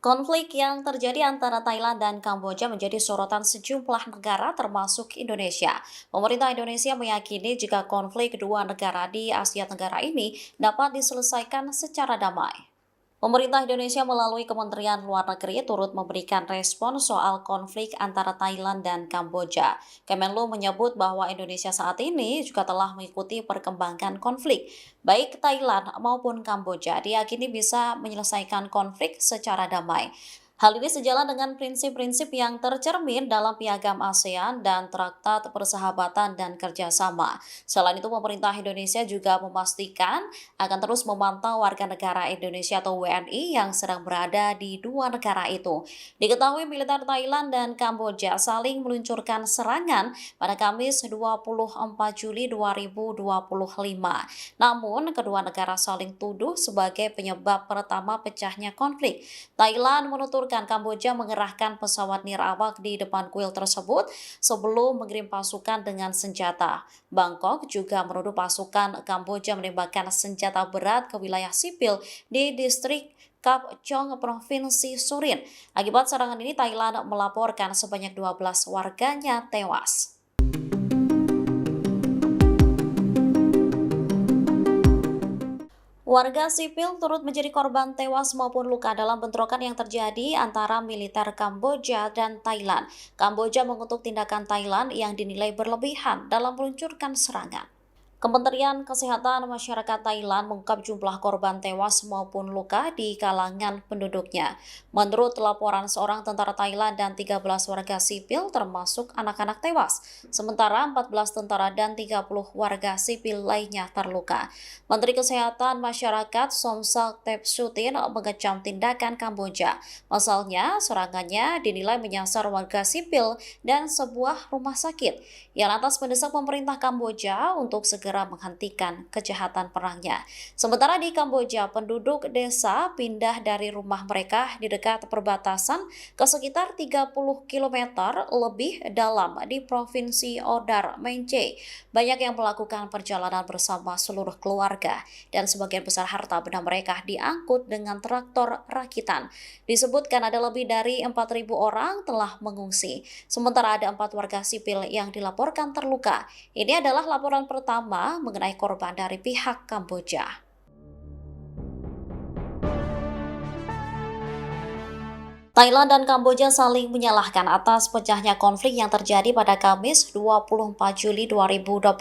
Konflik yang terjadi antara Thailand dan Kamboja menjadi sorotan sejumlah negara termasuk Indonesia. Pemerintah Indonesia meyakini jika konflik kedua negara di Asia Tenggara ini dapat diselesaikan secara damai. Pemerintah Indonesia melalui Kementerian Luar Negeri turut memberikan respon soal konflik antara Thailand dan Kamboja. Kemenlu menyebut bahwa Indonesia saat ini juga telah mengikuti perkembangan konflik. Baik Thailand maupun Kamboja diyakini bisa menyelesaikan konflik secara damai. Hal ini sejalan dengan prinsip-prinsip yang tercermin dalam Piagam ASEAN dan Traktat Persahabatan dan Kerjasama. Selain itu, pemerintah Indonesia juga memastikan akan terus memantau warga negara Indonesia atau WNI yang sedang berada di dua negara itu. Diketahui militer Thailand dan Kamboja saling meluncurkan serangan pada Kamis 24 Juli 2025. Namun, kedua negara saling tuduh sebagai penyebab pertama pecahnya konflik. Thailand menuturkan Kamboja mengerahkan pesawat nirawak di depan kuil tersebut sebelum mengirim pasukan dengan senjata. Bangkok juga menuduh pasukan Kamboja menembakkan senjata berat ke wilayah sipil di distrik Kap Chong, Provinsi Surin. Akibat serangan ini, Thailand melaporkan sebanyak 12 warganya tewas. Warga sipil turut menjadi korban tewas maupun luka dalam bentrokan yang terjadi antara militer Kamboja dan Thailand. Kamboja mengutuk tindakan Thailand yang dinilai berlebihan dalam meluncurkan serangan. Kementerian Kesehatan Masyarakat Thailand mengungkap jumlah korban tewas maupun luka di kalangan penduduknya. Menurut laporan, seorang tentara Thailand dan 13 warga sipil termasuk anak-anak tewas, sementara 14 tentara dan 30 warga sipil lainnya terluka. Menteri Kesehatan Masyarakat Somsak Tepsutin mengecam tindakan Kamboja. Pasalnya, serangannya dinilai menyasar warga sipil dan sebuah rumah sakit. Ia lantas mendesak pemerintah Kamboja untuk segera menghentikan kejahatan perangnya. Sementara di Kamboja, penduduk desa pindah dari rumah mereka di dekat perbatasan ke sekitar 30 km lebih dalam di Provinsi Odar Mencey. Banyak yang melakukan perjalanan bersama seluruh keluarga dan sebagian besar harta benda mereka diangkut dengan traktor rakitan. Disebutkan ada lebih dari 4.000 orang telah mengungsi. Sementara ada 4 warga sipil yang dilaporkan terluka. Ini adalah laporan pertama mengenai korban dari pihak Kamboja. Thailand dan Kamboja saling menyalahkan atas pecahnya konflik yang terjadi pada Kamis 24 Juli 2025.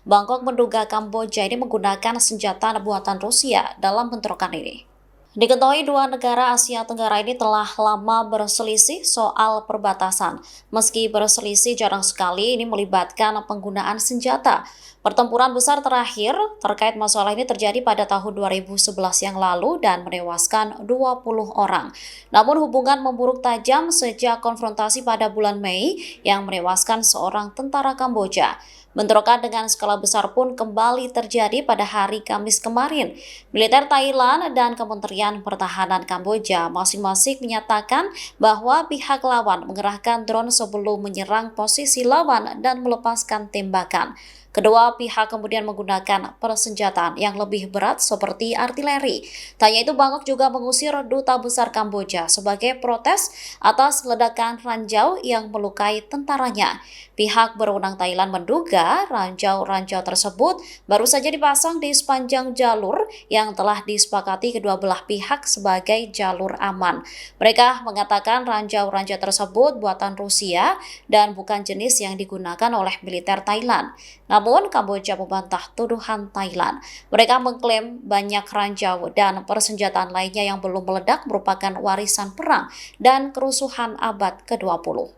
Bangkok menduga Kamboja ini menggunakan senjata buatan Rusia dalam bentrokan ini. Diketahui dua negara Asia Tenggara ini telah lama berselisih soal perbatasan. Meski berselisih, jarang sekali ini melibatkan penggunaan senjata. Pertempuran besar terakhir terkait masalah ini terjadi pada tahun 2011 yang lalu dan menewaskan 20 orang. Namun hubungan memburuk tajam sejak konfrontasi pada bulan Mei yang menewaskan seorang tentara Kamboja. Bentrokan dengan skala besar pun kembali terjadi pada hari Kamis kemarin. Militer Thailand dan Kementerian Pertahanan Kamboja masing-masing menyatakan bahwa pihak lawan mengerahkan drone sebelum menyerang posisi lawan dan melepaskan tembakan. Kedua pihak kemudian menggunakan persenjataan yang lebih berat seperti artileri. Tak hanya itu, Bangkok juga mengusir duta besar Kamboja sebagai protes atas ledakan ranjau yang melukai tentaranya. Pihak berwenang Thailand menduga ranjau-ranjau tersebut baru saja dipasang di sepanjang jalur yang telah disepakati kedua belah pihak sebagai jalur aman. Mereka mengatakan ranjau-ranjau tersebut buatan Rusia dan bukan jenis yang digunakan oleh militer Thailand. Namun, Kamboja membantah tuduhan Thailand. Mereka mengklaim banyak ranjau dan persenjataan lainnya yang belum meledak merupakan warisan perang dan kerusuhan abad ke-20.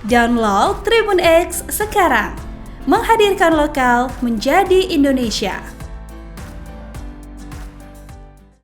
Download Tribun X sekarang, menghadirkan lokal menjadi Indonesia.